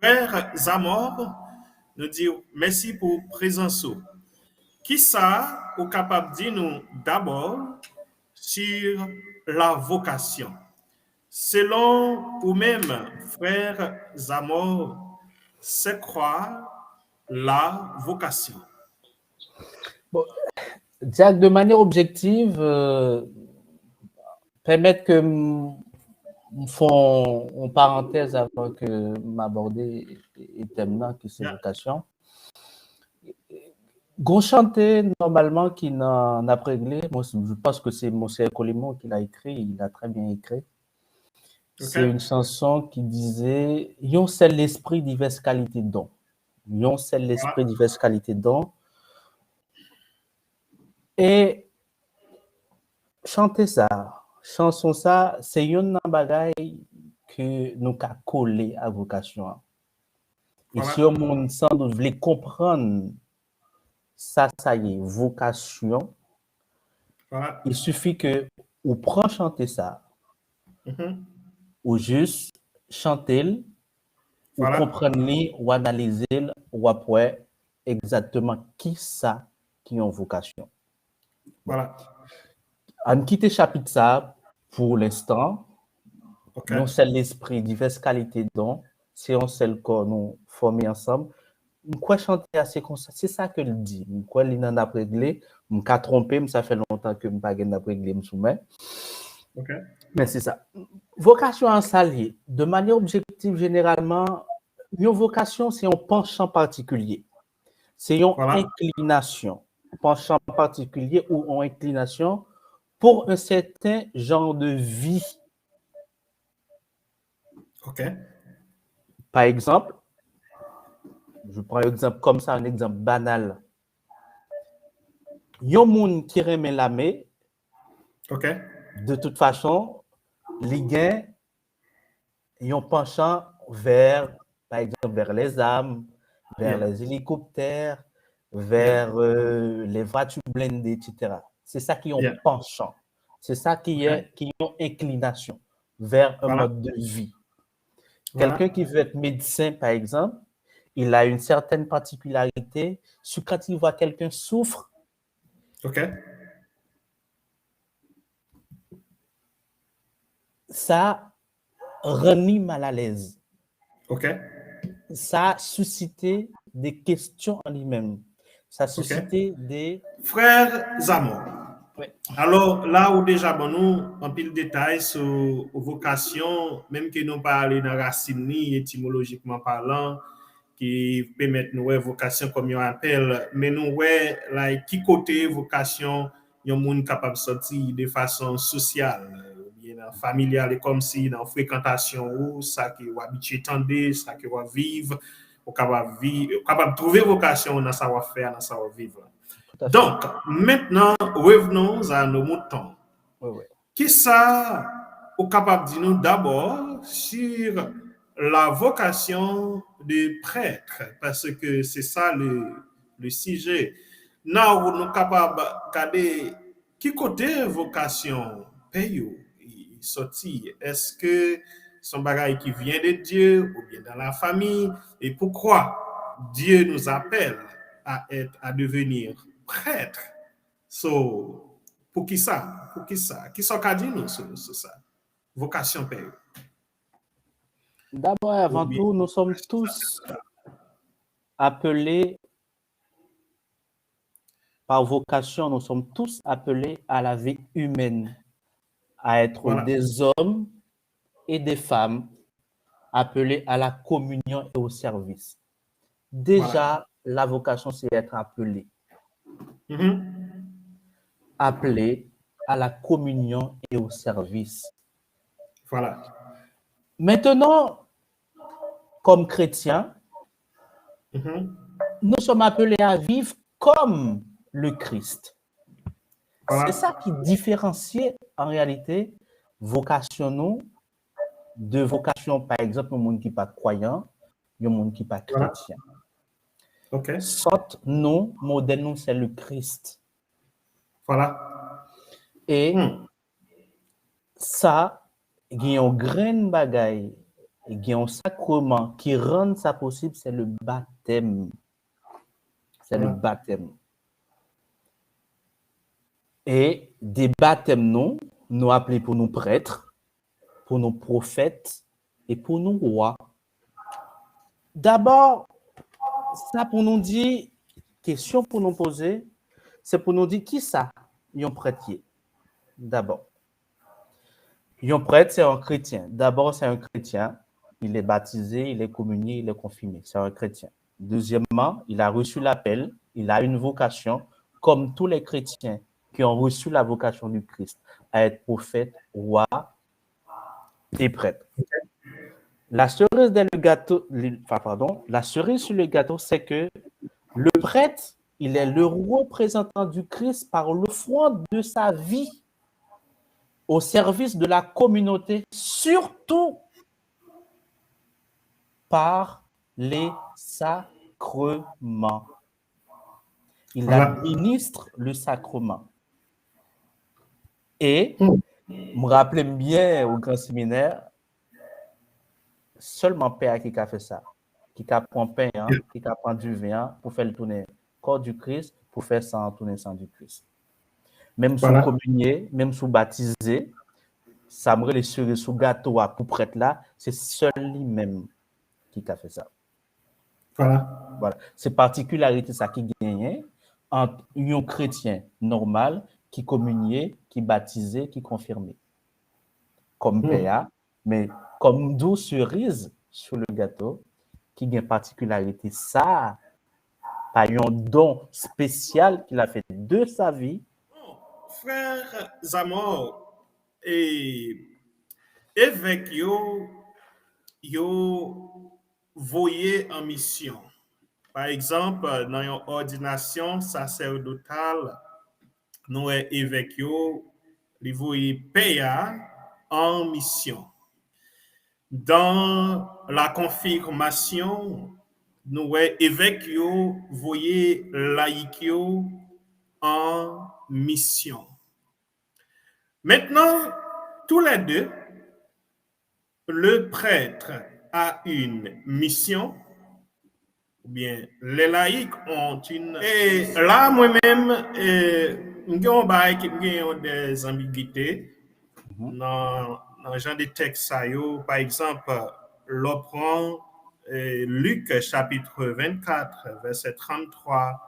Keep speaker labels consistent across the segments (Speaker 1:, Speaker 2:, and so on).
Speaker 1: Frère Zamor, nous dit merci pour présence. Qui ça ou capable de dire nous d'abord sur la vocation? Selon ou même, frère Zamor, c'est quoi la vocation?
Speaker 2: Bon, Diac, de manière objective, permettre que font en parenthèse avant que m'aborder et thème qui c'est
Speaker 1: Yeah.
Speaker 2: vocation. Gon chanté normalement qui n'a pas réglé, moi je pense que c'est Monsieur Colimon qui l'a écrit, il a très bien écrit. C'est
Speaker 1: Okay.
Speaker 2: une chanson qui disait Yon c'est l'esprit diverses qualités de dons. Yon c'est l'esprit
Speaker 1: Voilà.
Speaker 2: diverses qualités de dons. Et chanter ça, chanson ça, c'est une bagaille que nous avons collé à vocation. Et si
Speaker 1: Voilà.
Speaker 2: on monde sans doute voulait comprendre ça, ça y est, vocation,
Speaker 1: Voilà.
Speaker 2: il suffit que ou prend chanter ça,
Speaker 1: Mhm.
Speaker 2: ou juste chanter, ou
Speaker 1: Voilà.
Speaker 2: comprendre, ou analyser, ou après exactement qui ça qui ont vocation. Bon,
Speaker 1: Voilà.
Speaker 2: on quitte chapitre ça pour l'instant.
Speaker 1: OK.
Speaker 2: Nous, c'est l'esprit, diverses qualités de dons. C'est un seul corps, nous formés ensemble. Quoi chanter assez comme ça? C'est ça que le dit. Quoi, il n'en a pas réglé. M'ka trompé, ça fait longtemps que m'pa gen n'a pas réglé m'soumet.
Speaker 1: OK.
Speaker 2: Mais c'est ça. Vocation en salier. De manière objective, généralement, une vocation, c'est un penchant particulier. C'est une
Speaker 1: Voilà.
Speaker 2: inclination. Penchant particulier ou une inclination pour un certain genre de vie.
Speaker 1: OK.
Speaker 2: Par exemple, je prends un exemple comme ça, un exemple banal. Yon moun qui remet la main,
Speaker 1: OK.
Speaker 2: de toute façon, les gains, yon penchant vers, par exemple, vers les armes, vers
Speaker 1: Yeah.
Speaker 2: les hélicoptères,
Speaker 1: Yeah.
Speaker 2: vers les voitures blindées, etc. C'est ça qui est un
Speaker 1: Yeah.
Speaker 2: penchant. C'est ça qui
Speaker 1: OK.
Speaker 2: est une inclination vers un
Speaker 1: Voilà.
Speaker 2: mode de vie. Quelqu'un
Speaker 1: Voilà.
Speaker 2: qui veut être médecin, par exemple, il a une certaine particularité. Quand il voit quelqu'un souffre,
Speaker 1: OK.
Speaker 2: ça rend mal à l'aise.
Speaker 1: OK.
Speaker 2: Ça a suscité des questions en lui-même. Ça a
Speaker 1: OK.
Speaker 2: suscité des...
Speaker 1: Frère Zamor.
Speaker 2: Ouais.
Speaker 1: Alors, là où déjà, bon, nous, un pile détail sur vocation, même que nous parlons dans racine, ni étymologiquement parlant, qui permettent nous ouais, vocation comme on appelle, mais nous, ouais, là, qui côté vocation, il y a un monde capable de sortir de façon sociale, bien familiale, et comme si dans la fréquentation, ou ça qui est habitué à tendre, ça qui va vivre, ou capable de trouver vocation dans savoir-faire, dans savoir-vivre.
Speaker 2: Tout à fait.
Speaker 1: Donc, maintenant, revenons à nos moutons.
Speaker 2: Oui, oui.
Speaker 1: Qui ça est capable de dire nous d'abord sur la vocation de prêtre, parce que c'est ça le sujet. Nous sommes capables de regarder qui côté vocation paye sorti. Est-ce que son bagage qui vient de Dieu ou bien dans la famille? Et pourquoi Dieu nous appelle à devenir prêtre? So, pour qui ça? Pour qui ça? Qui sont qu'a dit nous sur ça? Vocation paye.
Speaker 2: D'abord et
Speaker 1: Ou
Speaker 2: avant
Speaker 1: bien,
Speaker 2: tout, nous sommes tous appelés, par vocation, nous sommes tous appelés à la vie humaine, à être
Speaker 1: voilà,
Speaker 2: des hommes et des femmes appelés à la communion et au service.
Speaker 1: voilà.
Speaker 2: Déjà, la vocation, c'est être appelé.
Speaker 1: Mhm.
Speaker 2: Appelé à la communion et au service.
Speaker 1: Voilà,
Speaker 2: Maintenant, comme chrétiens,
Speaker 1: mhm.
Speaker 2: nous sommes appelés à vivre comme le Christ. C'est ça
Speaker 1: Voilà,
Speaker 2: qui différencie en réalité vocation nous de vocation, par exemple, un monde qui n'est pas croyant, un monde qui n'est pas
Speaker 1: voilà.
Speaker 2: chrétien.
Speaker 1: OK.
Speaker 2: Soit nous, modèle nous, c'est le Christ.
Speaker 1: Voilà.
Speaker 2: Et
Speaker 1: Hmm.
Speaker 2: ça, il y a une grande bagaille il y a un sacrement qui rend ça possible, c'est le baptême. C'est le baptême. Et des baptêmes, nous appelés pour nous prêtres, pour nos prophètes et pour nous rois. D'abord, ça pour nous dire, question pour nous poser, c'est pour nous dire qui ça, un prêtre. D'abord. Un prêtre, c'est un chrétien. D'abord, c'est un chrétien. Il est baptisé, il est communié, il est confirmé. C'est un chrétien. Deuxièmement, il a reçu l'appel, il a une vocation, comme tous les chrétiens qui ont reçu la vocation du Christ, à être prophète, roi et prêtre. La cerise sur le gâteau, c'est que le prêtre, il est le représentant du Christ par l'offrande de sa vie au service de la communauté, surtout par les sacrements. Il administre le sacrement. Et, je me rappelle bien au grand séminaire, seulement Père qui a fait ça, qui a pris pain, qui a pris du vin pour faire le tourner corps du Christ, pour faire ça tourner sang du Christ. Même sous communié, même sous baptisé, ça me les cerises sous gâteau pour prêtre là, c'est seul lui-même qui a fait ça. Voilà. C'est particularité ça qui gagne entre un chrétien normal qui communiait, qui baptisait, qui confirmait. Comme Père, mais comme 12 cerises sur le gâteau, qui a une particularité, ça, pas un don spécial qu'il a fait de sa vie.
Speaker 1: Frère Zamor, et évêque yo voyé en mission. Par exemple, dans une ordination sacerdotale, nous évêque yo li voyé Péa en mission. Dans la confirmation, nous évêque yo voyé laïc yo en mission. Maintenant, tous les deux, le prêtre a une mission, ou bien les laïcs ont une. Et là, moi-même, j'ai des ambiguïtés dans le genre de texte. Par exemple, l'on prend Luc chapitre 24, verset 33.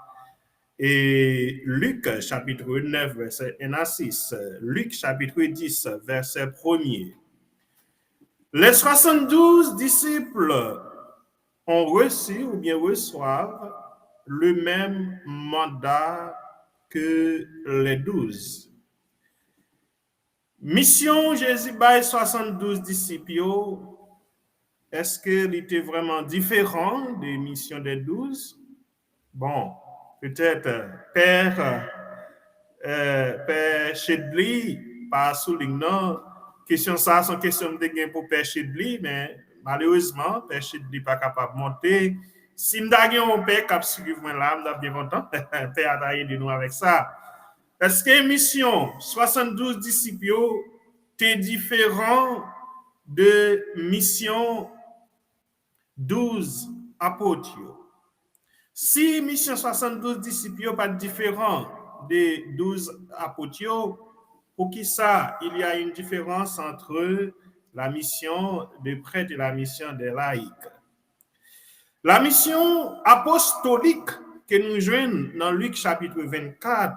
Speaker 1: Et Luc chapitre 9, verset 1 à 6. Luc chapitre 10, verset 1er. Les 72 disciples ont reçu ou bien reçoivent le même mandat que les 12. Mission Jésus by 72 disciples, est-ce qu'il était vraiment différent des missions des 12? Bon, peut-être Père Chedli, pas soulignant, question ça, son question de gain pour Père Chedli, mais malheureusement, Père Chedli pas capable de monter. Si m'dagé mon père cap suivre moi là, m'da bien content. Père a aidé nous avec ça. Est-ce que mission 72 disciples est différent de mission 12 apôtres? Si mission 72 disciples n'est pas différent des 12 apôtres, pour qui ça, il y a une différence entre la mission des prêtres et la mission des laïcs. La mission apostolique que nous joignons dans Luc chapitre 24,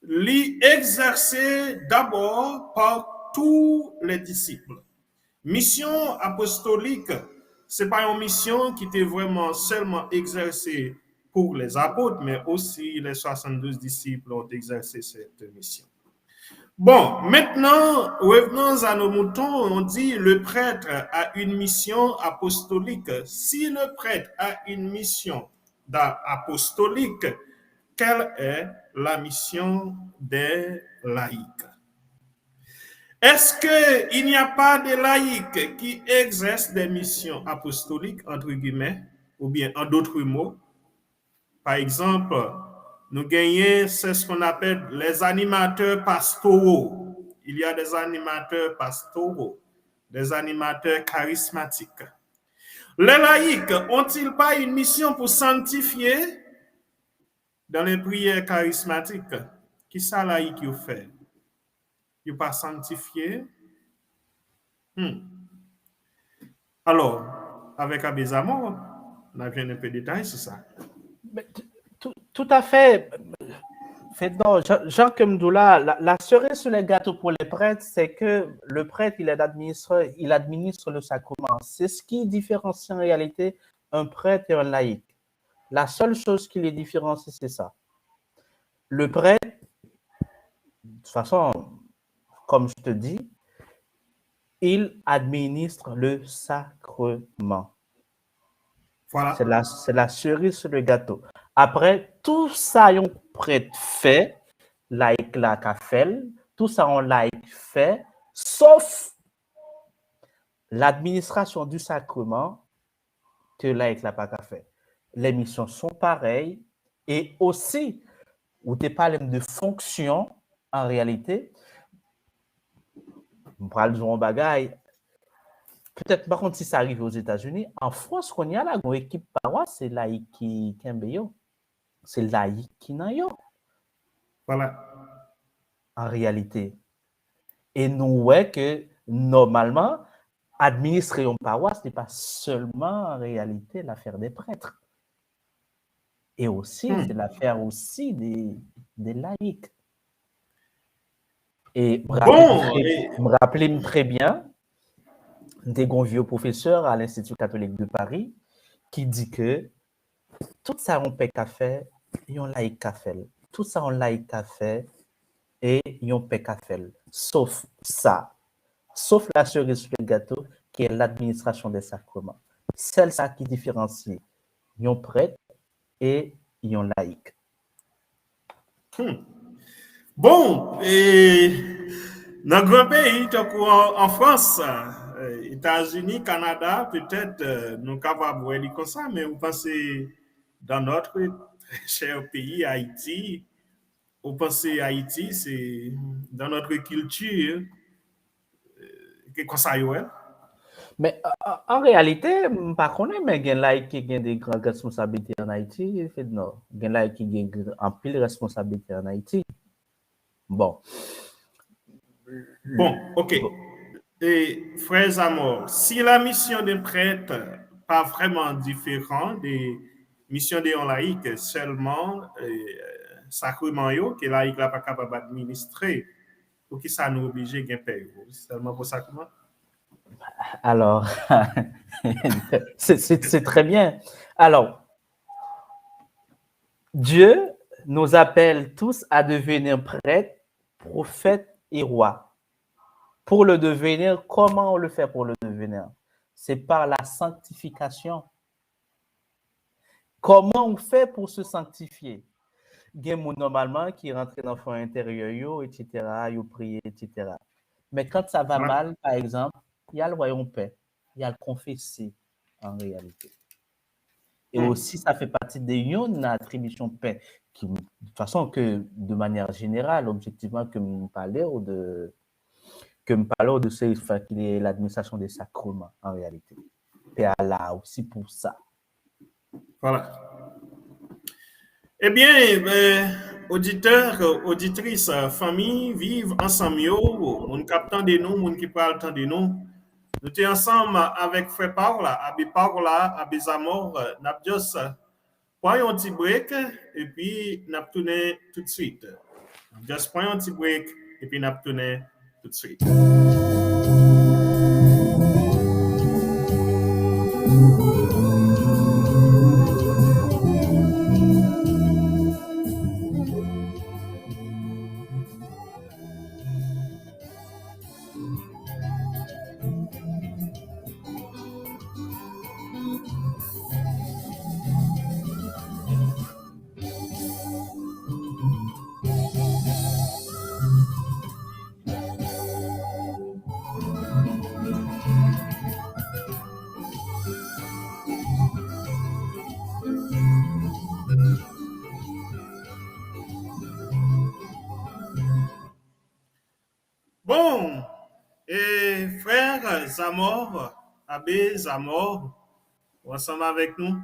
Speaker 1: l'est exercée d'abord par tous les disciples. Mission apostolique, ce n'est pas une mission qui était vraiment seulement exercée pour les apôtres, mais aussi les 72 disciples ont exercé cette mission. Bon, maintenant, revenons à nos moutons. On dit le prêtre a une mission apostolique. Si le prêtre a une mission apostolique, quelle est la mission des laïcs? Est-ce qu'il n'y a pas de laïcs qui exercent des missions apostoliques, entre guillemets, ou bien en d'autres mots? Par exemple, nous gagnons, c'est ce qu'on appelle les animateurs pastoraux. Il y a des animateurs pastoraux, des animateurs charismatiques. Les laïcs ont-ils pas une mission pour sanctifier dans les prières charismatiques? Qui ça laïc qui fait? Il pas sanctifié? Alors, avec Abizamo, on a bien un peu de détails sur ça.
Speaker 2: Mais tout à fait. Non, Jean Kemdoula, la cerise sur le gâteau pour les prêtres, c'est que le prêtre, il administre le sacrement. C'est ce qui différencie en réalité un prêtre et un laïc. La seule chose qui les différencie, c'est ça. Le prêtre, de toute façon, comme je te dis, il administre le sacrement.
Speaker 1: Voilà.
Speaker 2: C'est la cerise sur le gâteau. Après, tout ça, on prêtre fait, laïc la qu'a fait, tout ça, on laïc fait, sauf l'administration du sacrement que laïc la pas qu'a fait. Les missions sont pareilles et aussi, où tu parles de fonction, en réalité, on parle de bagaille. Peut-être, par contre, si ça arrive aux États-Unis, en France, qu'on y a là, une équipe paroisse, c'est laïc qui est c'est laïc qui n'a yo.
Speaker 1: Voilà.
Speaker 2: En réalité. Et nous, ouais, que normalement, administrer une paroisse n'est pas seulement en réalité l'affaire des prêtres. Et aussi, c'est l'affaire aussi des laïcs. Et me rappeler très bien des vieux professeurs à l'Institut catholique de Paris qui dit que tout ça, on peut qu'à faire et on laïc qu'à faire. Tout ça, on laïc qu'à faire et on peut qu'à faire. Sauf ça. Sauf la cerise sur le gâteau, qui est l'administration des sacrements. C'est ça qui différencie un prêtre et un laïc.
Speaker 1: Bon, et dans le grand pays, en France, États-Unis, Canada, peut-être nous sommes capables de voir comme ça, mais vous pensez dans notre cher pays, Haïti, vous pensez Haïti, c'est dans notre culture, comme ça, ouais.
Speaker 2: Mais en réalité, je ne sais pas, mais il y a laïc qui a des grandes responsabilités en Haïti. Non, il y a laïc qui a un pile de responsabilités en Haïti. Bon.
Speaker 1: Bon, ok. Et frères amours, si la mission d'un prêtre pas vraiment différente des missions des laïcs, seulement sacrement que laïc n'est pas capable d'administrer, pour qui ça nous oblige à payer seulement pour sacrement?
Speaker 2: Alors, c'est très bien. Alors, Dieu nous appelle tous à devenir prêtres, prophètes et rois. Pour le devenir, comment on le fait pour le devenir? C'est par la sanctification. Comment on fait pour se sanctifier? Il y a des gens normalement qui rentrent dans le fond intérieur, etc., ils prient, etc. Mais quand ça va mal, par exemple, il y a le royaume paix, il y a le confesser en réalité. Et aussi, ça fait partie de l'attribution de paix, qui, de façon que, de manière générale, objectivement, que nous parlons de l'administration des sacrements, en réalité. Paix à là aussi pour ça.
Speaker 1: Voilà. Eh bien, auditeurs, auditrices, famille, vivent ensemble, on captant de nous, on qui parle tant de nous. Nous sommes ensemble avec Frère Paula, Abé Paula, Abé Zamor, Napdios. Prenons un petit break et puis nous tournons tout de suite. Just prenons un petit break et puis nous tournons tout de suite. Bon, et frères Zamor, Abbé Zamor, ensemble avec nous.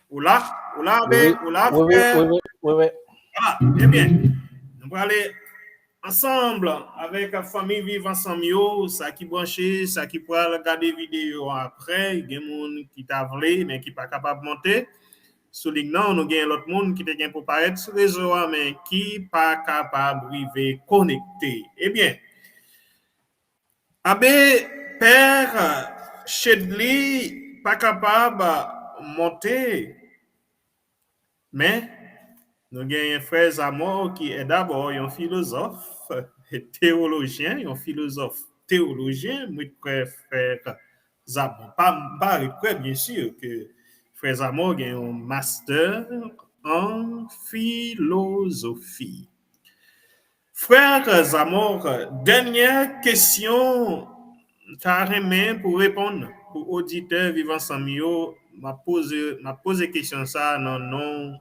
Speaker 1: Oula,
Speaker 2: Oui,
Speaker 1: Abbé, oula,
Speaker 2: oui, oui, oui,
Speaker 1: frère.
Speaker 2: oui, oui, oui.
Speaker 1: Voilà, eh bien, nous allons aller ensemble avec la famille vivre ensemble, ça qui branché, ça qui pourra regarder vidéo après, il y a des gens qui t'a voulu, mais qui pas capable de monter. Soulignant, nous avons l'autre monde qui est pour paraître sur les réseau, mais qui pas capable de connecter. Eh bien, Abbé Père Chedli, pas capable de monter, mais nous avons un frère Zamor qui est d'abord un philosophe théologien, un philosophe théologien, moi frère Zamor. Pas bien sûr que frère Zamor a un master en philosophie. Frère Zamor, dernière question, carrément pour répondre pour auditeurs vivant sans mieux, m'a posé question ça dans non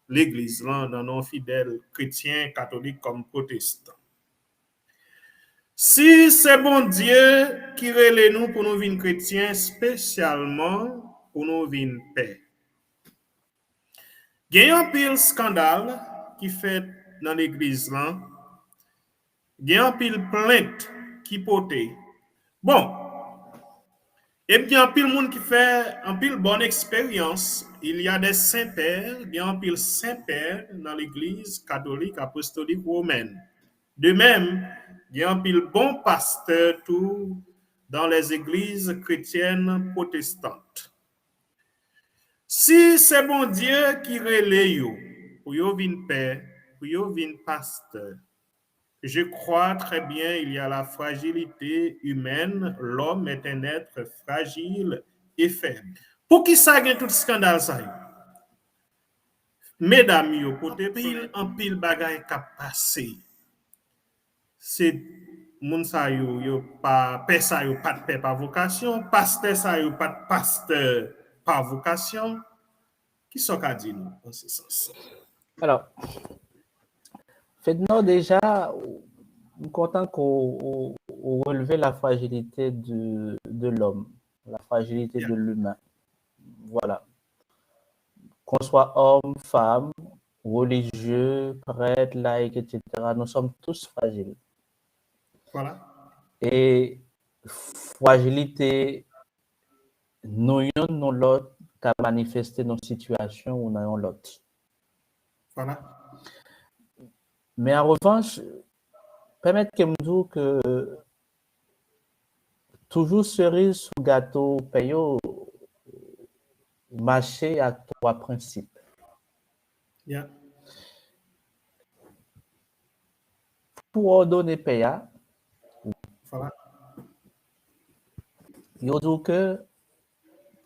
Speaker 1: l'Église, dans nos fidèles chrétiens, catholiques comme protestants. Si c'est bon Dieu qui relève nous pour nous vivre chrétiens, spécialement pour nous vivre paix. Il y a un pile scandale qui fait dans l'Église là. Il y a un pile plainte qui portait. Bon, et bien, un pile monde qui fait un pile bonne expérience. Il y a des saints-pères, il y a un pile saint-père dans l'Église catholique apostolique romaine. De même, il y a un pile bon pasteur tout dans les églises chrétiennes protestantes. Si c'est bon Dieu qui relaye pour yo vin père, pour yo vin pasteur, je crois très bien il y a la fragilité humaine. L'homme est un être fragile et faible. Pour qui ça gagne tout scandale ça? Mesdames, yo, côté pile en pile bagay ka passé. C'est moun sa yo pas paix sa yo pas de paix par vocation, pasteur sa yo pas de pasteur par vocation. Qui sont qu'a dit nous en ce sens?
Speaker 2: Alors, faites-nous déjà, content qu'on relevé la fragilité de l'homme, la fragilité de l'humain. Voilà. Qu'on soit homme, femme, religieux, prêtre, laïc, etc., nous sommes tous fragiles.
Speaker 1: Voilà.
Speaker 2: Et fragilité, nous avons l'autre qu'à manifester nos situations ou nous avons l'autre.
Speaker 1: Voilà.
Speaker 2: Mais en revanche, permettez-moi de dire que toujours cerise sous gâteau, payo, marcher à trois principes.
Speaker 1: Yeah.
Speaker 2: Pour ordonner paya,
Speaker 1: Voilà.
Speaker 2: il dit que,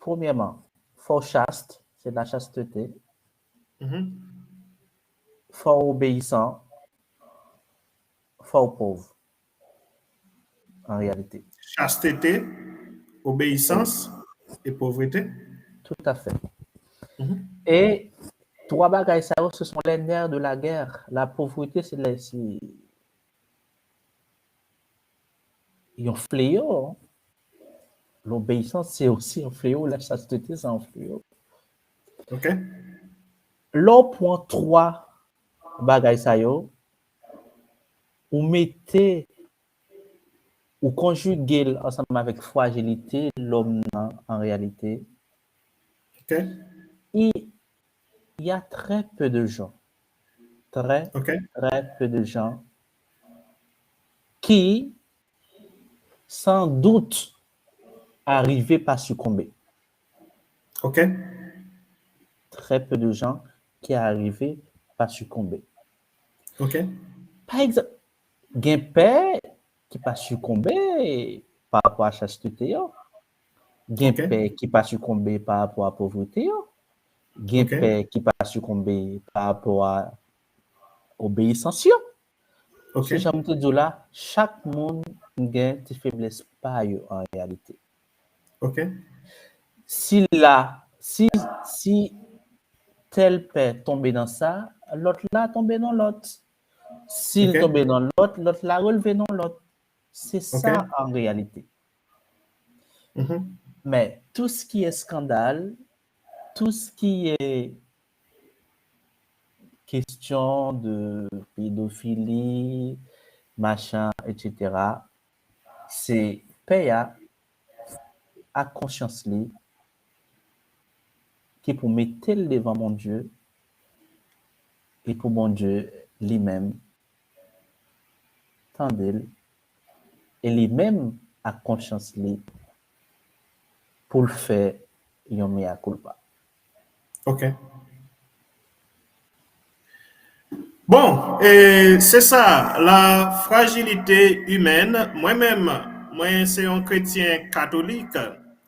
Speaker 2: premièrement, il faut chaste, c'est la chasteté.
Speaker 1: Mm-hmm.
Speaker 2: Faut obéissant, faut pauvre, en réalité.
Speaker 1: Chasteté, obéissance et pauvreté.
Speaker 2: Tout à fait.
Speaker 1: Mm-hmm.
Speaker 2: Et trois bagailles, ça, ce sont les nerfs de la guerre. La pauvreté, c'est un fléau. Hein. L'obéissance, c'est aussi un fléau. La chasteté, c'est un fléau.
Speaker 1: OK.
Speaker 2: L'on point trois bagailles, ça, ou mettez, ou conjuguez ensemble avec fragilité, l'homme, en réalité.
Speaker 1: OK.
Speaker 2: Il y a très peu de gens, très peu de gens qui, sans doute, arrivaient pas succomber.
Speaker 1: OK.
Speaker 2: Très peu de gens qui arrivaient pas succomber.
Speaker 1: OK.
Speaker 2: Par exemple, il y a un père qui pas succomber par rapport à la chasteté. Il y a un père qui pas succomber par rapport à la pauvreté. Il y a un père qui pas succomber par rapport à l'obéissance. Ce que je dis là, chaque monde a des faiblesses pas en réalité.
Speaker 1: OK.
Speaker 2: Si tel père tombe dans ça, l'autre là tombe dans l'autre. S'il tombe dans l'autre, l'autre là relevé dans l'autre. C'est ça en réalité. Mais tout ce qui est scandale, tout ce qui est question de pédophilie, machin, etc., c'est paye à conscience li, qui pour mettre le devant mon Dieu et pour mon Dieu lui-même, tendel, et lui-même à conscience li pour le faire, yon mea culpa.
Speaker 1: OK. Bon, et c'est ça, la fragilité humaine. Moi-même, moi, c'est un chrétien catholique.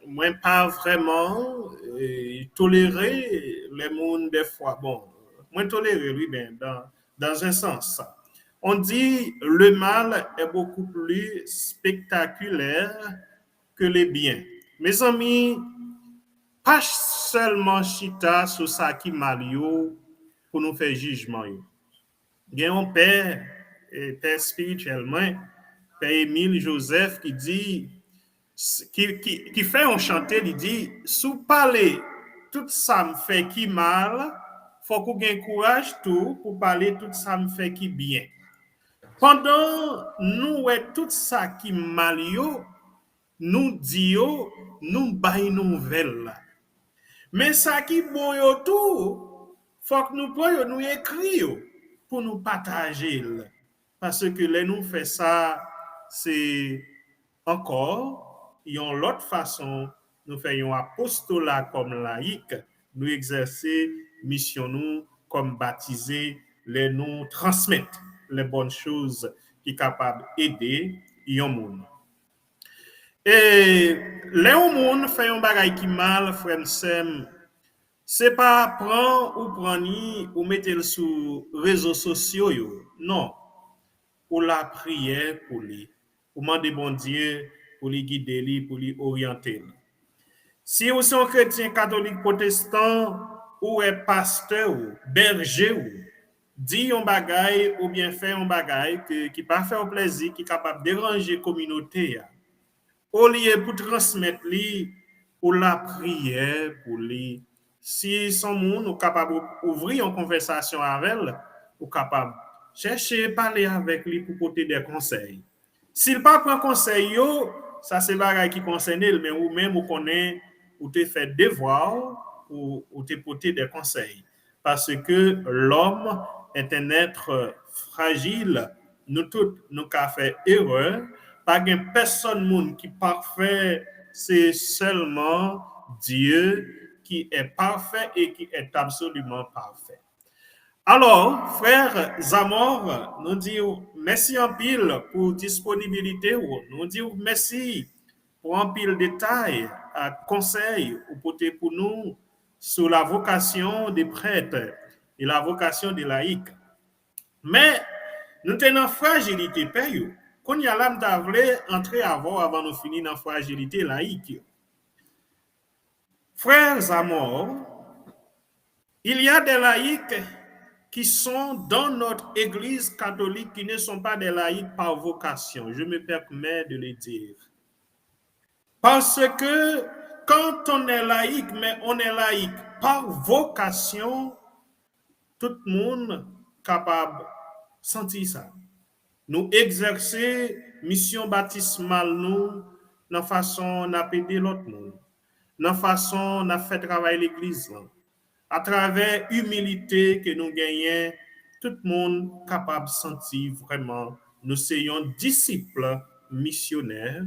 Speaker 1: Moi, pas vraiment tolérer les mondes des fois. Bon, moi, tolérer, oui, bien, dans un sens. On dit le mal est beaucoup plus spectaculaire que les biens. Mes amis, pas seulement chita sur ça qui mal yo pour nous faire jugement yo. Il y a un père, père spirituellement, père Émile Joseph, qui dit, qui fait un chanter, il dit, sous parler, tout ça me fait qui mal, faut qu'on ait courage tout pour parler tout ça me fait qui bien. Pendant nous, tout ça qui mal yo, nous disons, nous baillons nouvelle. Mais ça qui bon yo tout, faut que nous prenions, nous écrions pour nous partager. Parce que là, nous fait ça, c'est encore, une l'autre façon, nous faisons apostolat comme laïque, nous exercer mission nous comme baptisés, les nous transmettre les bonnes choses qui sont capables d'aider les monde. Et les gens fait un bagay qui mal, frère Sem, c'est pas prendre ou prendre ou mettre sur les réseaux sociaux. Non, pour la prière pour lui, pour demander bon Dieu, pour lui guider, lui, pour lui orienter. Si vous êtes un chrétien catholique protestant, ou est pasteur, ou berger, ou dit un bagay ou bien fait un bagay qui pas faire plaisir, qui est capable de déranger la communauté, au lieu pour transmettre lui pour la prière pour lui. Si son monde est capable d'ouvrir une conversation avec elle, ou capable de chercher parler avec lui pour porter des conseils. S'il pas prend conseil ça c'est bagay qui concerne mais ou même ou connaît ou te fait devoir ou te porter des conseils parce que l'homme est un être fragile. Nous tous nous avons fait erreur. Pas de personne monde qui est parfait, c'est seulement Dieu qui est parfait et qui est absolument parfait. Alors, frère Zamor, nous disons merci en pile pour disponibilité. Nous disons merci pour un pile détail, conseil pour nous sur la vocation des prêtres et la vocation des laïcs. Mais nous tenons fragilité payou. Quand il y a l'âme d'avler, entrer avant de finir dans la fragilité laïque. Frères Zamor, il y a des laïcs qui sont dans notre église catholique qui ne sont pas des laïcs par vocation. Je me permets de le dire. Parce que quand on est laïque, mais on est laïque par vocation, tout le monde est capable de sentir ça. Nous exercer mission baptismale nous, dans façon d'aider l'autre monde, dans façon de faire travailler l'église. À travers l'humilité que nous gagnons, tout le monde est capable de sentir vraiment nous soyons disciples missionnaires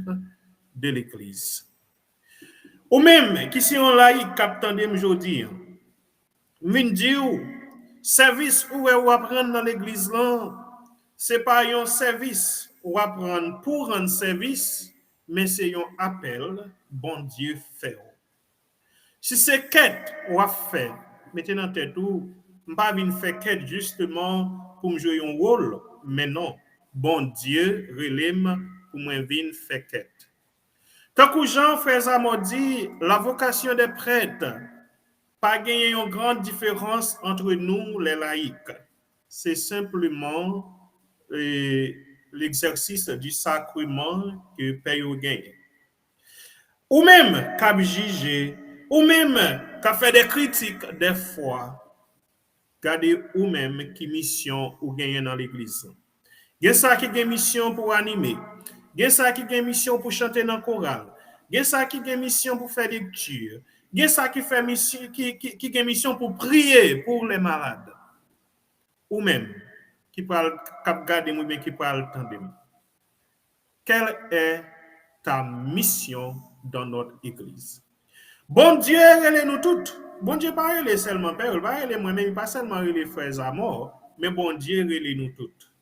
Speaker 1: de l'Église. Ou même, qui sont laïcs, captant aujourd'hui, me dire, service où vous apprendre dans l'Église, ce n'est pas un service ou apprendre pour rendre service, mais c'est un appel, bon Dieu fait. Si c'est quête ou à faire, mettez dans tête tout, pas venir faire quête justement pour me jouer un rôle, mais non, bon Dieu relève pour moi venir faire quête. Tant que Jean frère Amor dit, la vocation des prêtres, pas gagner une grande différence entre nous les laïcs. C'est simplement l'exercice du sacrement que Père gagne. ou même qu'a jugé, ou même qu'a fait des critiques des fois, regardez ou même qui mission ou gagner dans l'église. Il y a ça qui a mission pour animer, il y a ça qui a mission pour chanter dans le choral, il y a ça qui a mission pour faire des lectures, il y a ça qui fait mission qui a mission pour prier pour les malades, ou même qui parle cap garder ou bien qui parle tandem. Quelle est ta mission dans notre église? Bon Dieu, relève-nous toutes. Bon Dieu, pas relève seulement Père, pas relève moi-même, pas seulement relève frères à mort, mais bon Dieu, relève-nous toutes.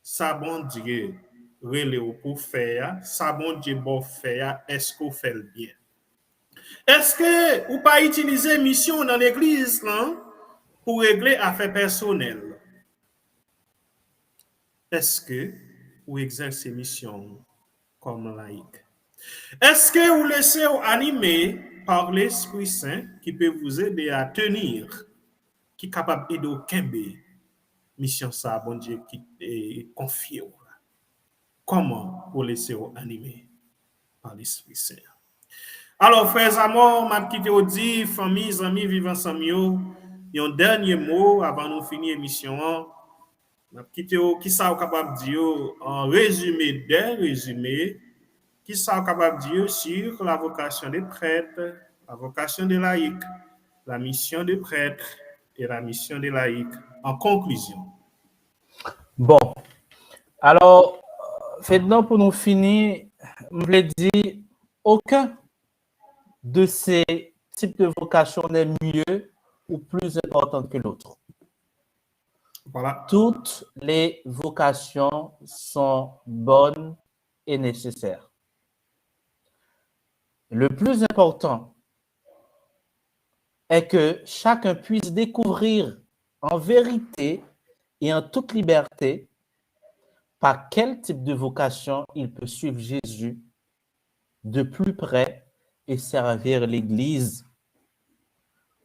Speaker 1: Ça, bon Dieu, relève pour faire, ça, bon Dieu, bon faire, est-ce qu'on fait le bien? Est-ce que vous pas utiliser mission dans l'église là, pour régler affaires personnelles? Est-ce que vous exercez mission comme laïque? Est-ce que vous laissez vous animer par l'Esprit Saint qui peut vous aider à tenir, qui est capable d'aider au Kembe, mission ça, bon Dieu, qui est confié. Comment vous laissez vous animer par l'Esprit Saint? Alors, frères amours, m'a quitté au dit, famille, amis, vivants ensemble, un dernier mot avant de finir l'émission. M'a quitté au qui ça capable de dire en résumé des résumés. Qui sont capables de dire sur la vocation des prêtres, la vocation des laïcs, la mission des prêtres et la mission des laïcs. En conclusion.
Speaker 2: Bon, alors, maintenant pour nous finir, je voulais dire, aucun de ces types de vocations n'est mieux ou plus important que l'autre.
Speaker 1: Voilà.
Speaker 2: Toutes les vocations sont bonnes et nécessaires. Le plus important est que chacun puisse découvrir en vérité et en toute liberté par quel type de vocation il peut suivre Jésus de plus près et servir l'Église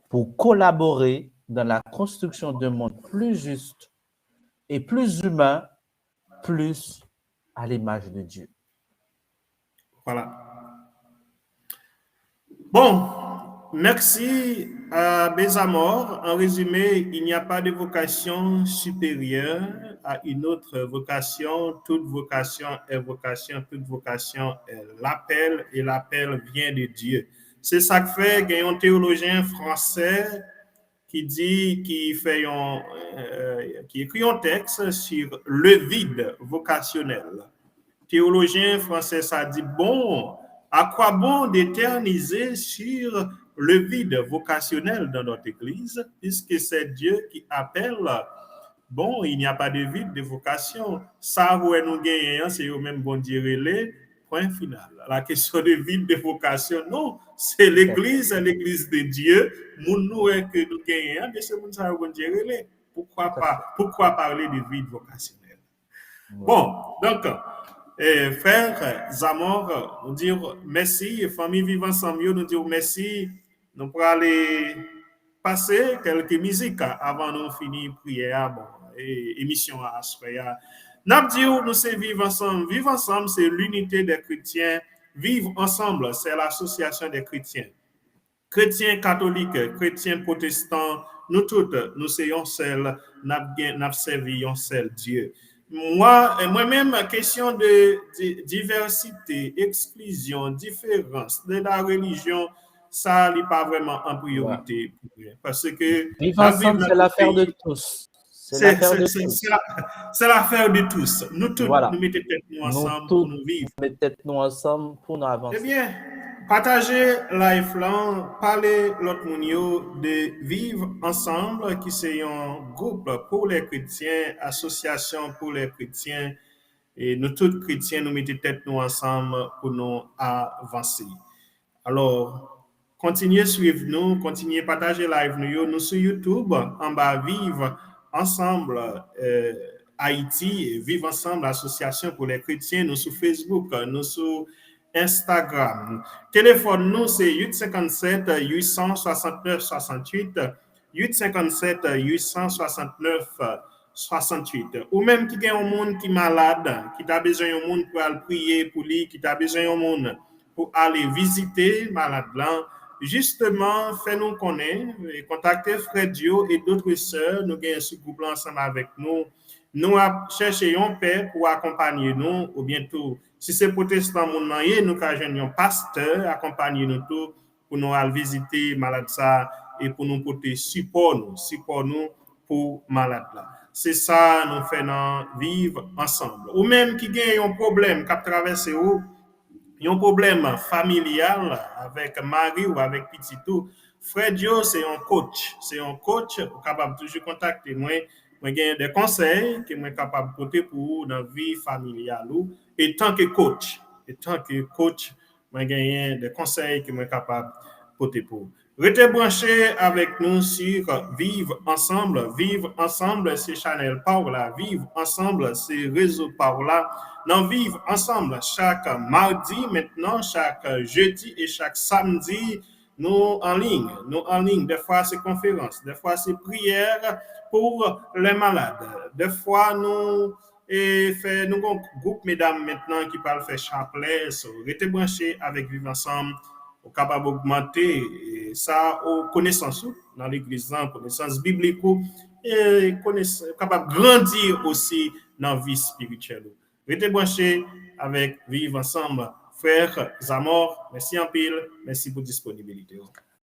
Speaker 2: pour collaborer dans la construction d'un monde plus juste et plus humain, plus à l'image de Dieu.
Speaker 1: Voilà. Bon, merci à Bézamor. En résumé, il n'y a pas de vocation supérieure à une autre vocation. Toute vocation est vocation, toute vocation est l'appel et l'appel vient de Dieu. C'est ça que fait qu'il y a un théologien français qui dit, qui écrit un texte sur le vide vocationnel. Théologien français, ça dit, bon, à quoi bon d'éterniser sur le vide vocationnel dans notre Église, puisque c'est Dieu qui appelle. Bon, il n'y a pas de vide de vocation. Ça, où nous gagnons, c'est au même bon Dieu relais, point final. La question de vide de vocation, non, c'est l'Église de Dieu. Nous, que nous gagnons, mais c'est ça, bon Dieu relais. Pourquoi parler de vide vocationnel? Bon, donc, frères, Zamor, nous dire merci, famille vivant sans mieux, nous dire merci. Nous pourrons aller passer quelques musiques avant de finir prière, bon, et émission à Aspeya. Nous dire, nous c'est vivre ensemble. Vivre ensemble, c'est l'unité des chrétiens. Vivre ensemble, c'est l'association des chrétiens. Chrétiens catholiques, chrétiens protestants, nous toutes, nous sommes seuls, nous servons un seul Dieu. Moi-même, question de diversité, exclusion, différence de la religion, ça n'est pas vraiment en priorité. Ouais. Parce que
Speaker 2: vivre ensemble, c'est l'affaire de tous.
Speaker 1: C'est l'affaire de tous. Nous tous,
Speaker 2: voilà.
Speaker 1: Nous mettons tête nous ensemble pour nous vivre.
Speaker 2: Nous mettons tête nous ensemble pour nous avancer.
Speaker 1: Eh bien, partagez live là, parlez l'autre monde de vivre ensemble, qui c'est un groupe pour les chrétiens, association pour les chrétiens, et nous tous chrétiens, nous mettons tête nous ensemble pour nous avancer. Alors, continuez à suivre nous, continuez à partager live nous sur YouTube, en bas, vivre ensemble, Haïti, vivre ensemble, association pour les chrétiens, nous sur Facebook, nous sur Instagram. Téléphone nous c'est 857 869 68 857 869 68. Ou même qui a un monde qui est malade, qui a besoin d'un monde pour aller prier pour lui, qui a besoin d'un monde pour aller visiter malade là. Justement, fais-nous connaître, et contacter Frère Dio et d'autres sœurs, nous gagnons ce groupe ensemble avec nous. Nous cherchons paix pour accompagner nous, ou bientôt, si c'est protestant, nous avons un pasteur, accompagner nous tout pour nous aller visiter malade ça et pour nous porter support nous pour malade là. C'est ça, nous faisons vivre ensemble. Ou même qui gagne un problème, qui traverse où, un problème familial avec mari ou avec petit tout, Frère Dio, c'est un coach. C'est un coach capable de toujours contacter moi. Moi, j'ai des conseils que je suis capable de porter pour vous dans la vie familiale. Et tant que coach, moi, j'ai des conseils que je suis capable de porter pour vous. Restez branchés avec nous sur Vivre Ensemble. Vivre Ensemble, c'est Chanel Paola. Vivre Ensemble, c'est Réseau Paola. Nous vivons ensemble chaque mardi maintenant, chaque jeudi et chaque samedi, nous en ligne. Nous en ligne, des fois c'est conférences, des fois c'est prière pour les malades. Des fois nous faisons un groupe mesdames maintenant qui parle faire chapelet. Restez branchés avec Vivre Ensemble. Au capable d'augmenter ça aux connaissances dans l'église, connaissances bibliques et capable de grandir aussi dans la vie spirituelle. Restez branchés avec Vivre Ensemble. Frère Zamor, merci en pile, merci pour la disponibilité.